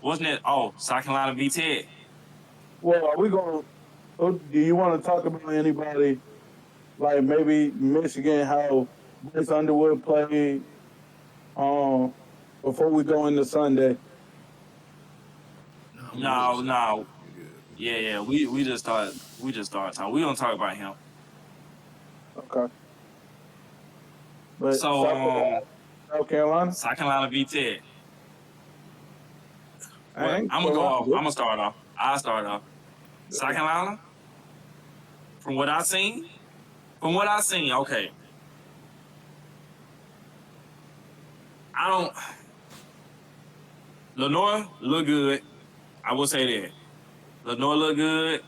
Wasn't it? Oh, South Carolina beat Tech. Well, are we going? Do you want to talk about anybody like maybe Michigan? How Bryce Underwood played um before we go into Sunday? No, I'm good. No, no. I'm good. Yeah, yeah. We just started talking. We don't talk about him. Okay, but So South Carolina, South Carolina beat Tech. I Well, ain't I'm gonna go Carolina. off. I'm gonna start off. I'll start off. South Carolina. From what I seen. From what I seen. Okay. I don't. LaNorris look good. I will say that. LaNorris look good.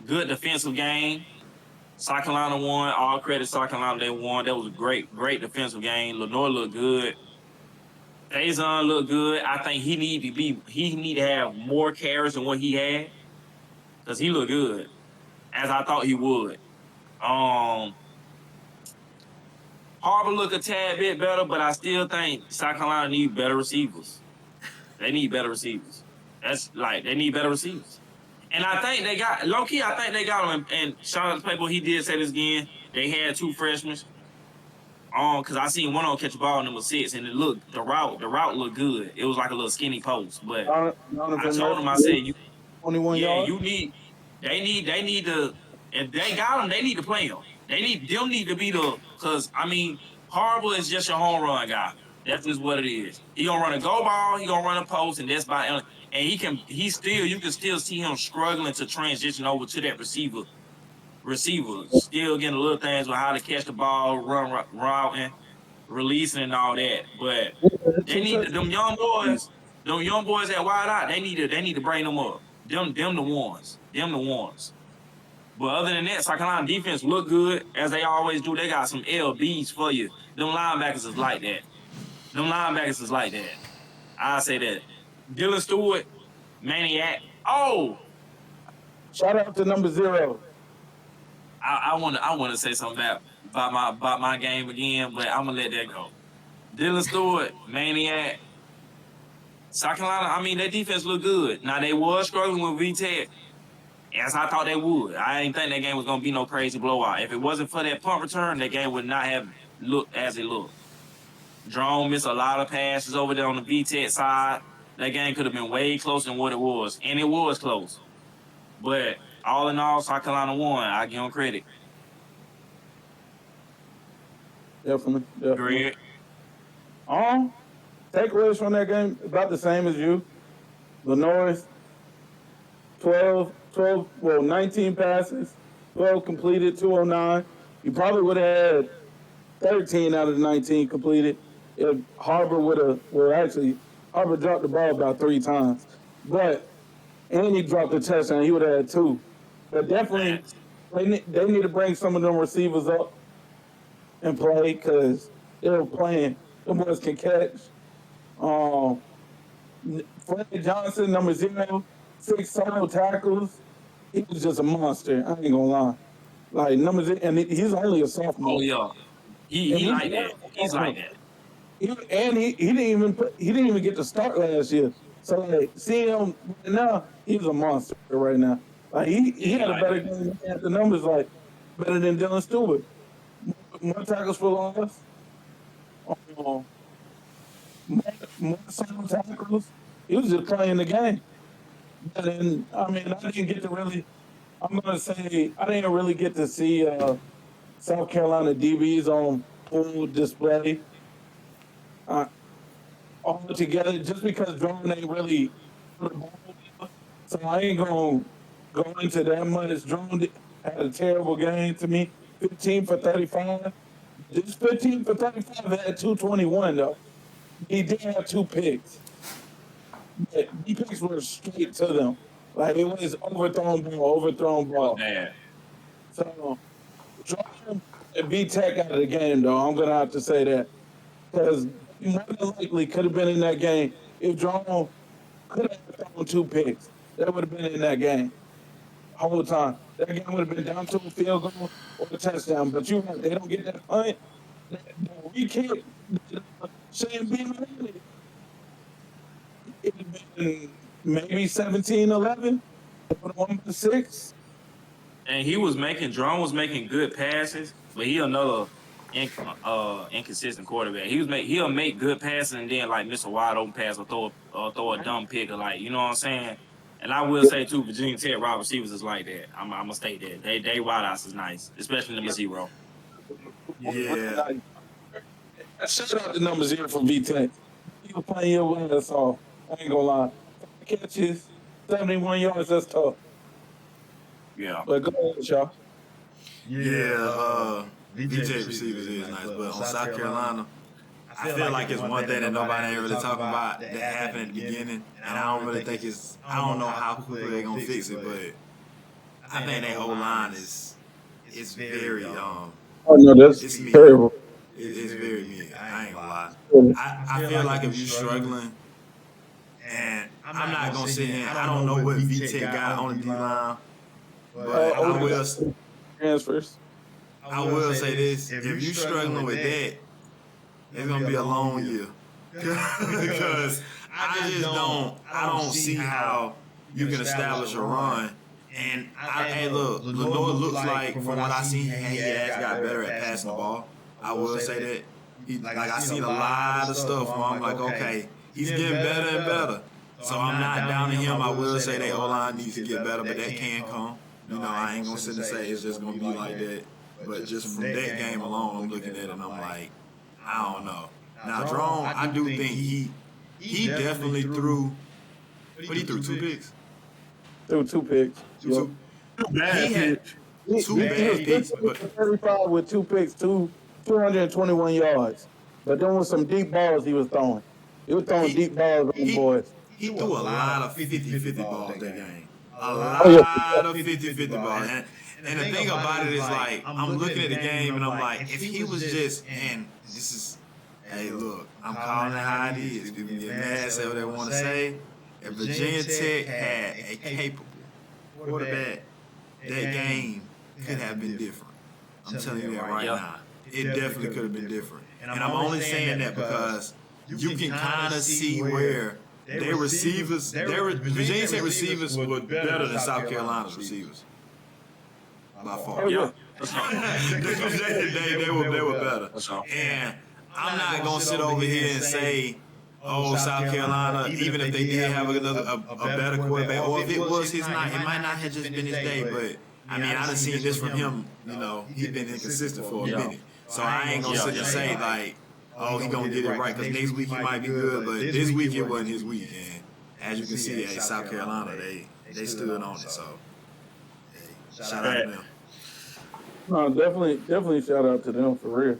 Good defensive game. South Carolina won. All credit South Carolina, they won. That was a great defensive game. LaNorris looked good. HEISMAN looked good. I think he need to have more carries than what he had. Because he looked good. As I thought he would. Um Harbor look a tad bit better, but I still think South Carolina need better receivers. They need better receivers. That's like they need better receivers. And I think they got low key. I think they got him. And shout out to people. He did say this again. They had two freshmen. Because I seen one on catch a ball number 6, and it looked the route looked good. It was like a little skinny post, but I Jonathan told Murphy, him I said you 21 yeah yards. you need they need to if they got him they need to play him. They need to be the because I mean Harbaugh is just your home run guy. That's just what it is. He gonna run a go ball. He gonna run a post, and that's by and you can still see him struggling to transition over to that receiver, still getting the little things with how to catch the ball, run routing, releasing, and all that. But they Two need touchdowns. them young boys that wide out. They need to bring them up. Them the ones. Them the ones. But other than that, South Carolina defense look good as they always do. They got some LBs for you. Them linebackers is like that. Them linebackers is like that. I say that. Dylan Stewart, maniac. Oh, Shout out to number 0. I want to say something about my game again, but I'm gonna let that go. Dylan Stewart, maniac. South Carolina, I mean, their defense looked good. Now, they was struggling with VTech, as I thought they would. I didn't think that game was going to be no crazy blowout. If it wasn't for that punt return, that game would not have looked as it looked. Drone missed a lot of passes over there on the VTech side. That game could have been way closer than what it was, and it was close. But all in all, South Carolina won. I give them credit. Definitely. Greg, Um, Takeaways from that game about the same as you. LaNorris, 12, well, 19 passes, 12 completed, 209. You probably would have had 13 out of the 19 completed if Harbor would have, well, actually, Harbor dropped the ball about 3 times. But, and he dropped the touchdown, he would have had 2. But definitely, facts. they need to bring some of them receivers up and play because they're playing. The boys can catch. Um, Fred Johnson, number 0, 6 solo tackles. He was just a monster. I ain't gonna lie. Like number 0, and he's only a Oh, sophomore, yeah. He, and he he's like that. He's like that. he didn't even get to start last year. So like, see him right now, he's a monster right now. Like he Yeah, had he a like better that. game at the numbers, like better than Dylan Stewart. More tackles for loss, um, more solo tackles. He was just playing the game. But then, I mean, I didn't get to really. I'm gonna say I didn't really get to see South Carolina DBs on full display uh, all together, just because Jordan ain't really threw the ball well. So I ain't gonna go into that much. Jordan had a terrible game to me. 15 for 35. Just 15 for 35 at 221 though. He did have 2 picks. But the picks were straight to them. Like it was overthrown It was ball. bad. So Jordan beat Tech out of the game, though. I'm gonna have to say that because more than likely could have been in that game if Jordan could have thrown 2 picks. That would have been in that game whole time. That game would have been down to a field goal or a touchdown. But you right, they don't get that punt. That re kick shouldn't be made. and maybe 17, 11. Put 1-6. And Jerome was making good passes, but he another inconsistent quarterback. He'll make good passes and then like miss a wide open pass or throw a dumb pick or like, you know what I'm saying? And I will say too, Virginia Tech wide receivers is like that. I'm gonna state that. They wideouts is nice, especially number 0. Yeah. Shout out to number 0 for VTech. He was playing your way, that's all. I ain't gonna lie. 5 catches, 71 yards, that's tough. Yeah. But go ahead, y'all. Yeah, VJ receivers is nice, but on South Carolina, I feel like it's one thing that nobody ain't really talking about that happened at the beginning, and I don't really think I don't know how quickly they're gonna fix it, but I think that whole line is very Oh no, that's it's me. terrible. It's very me. I ain't gonna lie. I feel like if you're struggling, and I'm not gonna sit here, I don't know what VTech got on the D line, but Transfers. I will say this: if you're struggling with that, it's gonna be a long year. Because I don't see how you can establish a run. And hey, look, LaNorris looks like, from what I seen, he has got better at passing the ball. I will say that. I seen a lot of stuff where I'm like, okay, he's getting better and better. So I'm not down to him. I will say that O-line needs to get better, but that can come. You know, I ain't gonna sit and say it's just gonna be like that. But just from that game alone, I'm looking at it and I'm like, I don't know. Now, Jerome, I do think he definitely threw. What he threw? 2 picks. Threw 2 picks. Two bad picks. Two bad picks, but 35 with 2 picks, 221 yards. But then with some deep balls he was throwing. He was throwing deep balls on the boys. He threw a lot of 50-50 balls that game. A lot of 50-50 balls. And the thing about it is, like, I'm looking at the game and I'm like, if he was just, and this is, hey, look, I'm calling it how it is. People get mad, say what they want to say. If Virginia Tech had a capable quarterback, that game could have been different. I'm telling you that right now. It definitely could have been different. And I'm only saying that because you can kind of see where their receivers, Virginia Tech receivers were better than South Carolina's receivers. By far. Yeah. they were better. And I'm not going to sit over here and say, oh, South Carolina, even if they did have a better quarterback, or if it was his night, it might not have just been his day, but I mean, I done seen this from him, you know, he's been inconsistent for a minute. So I ain't going to sit and say, like, oh, he going to get it right, because next week he might be good, but this week it wasn't his week. And as you can see, hey, South Carolina, they stood on it, so hey, shout out to them. No, definitely shout out to them for real.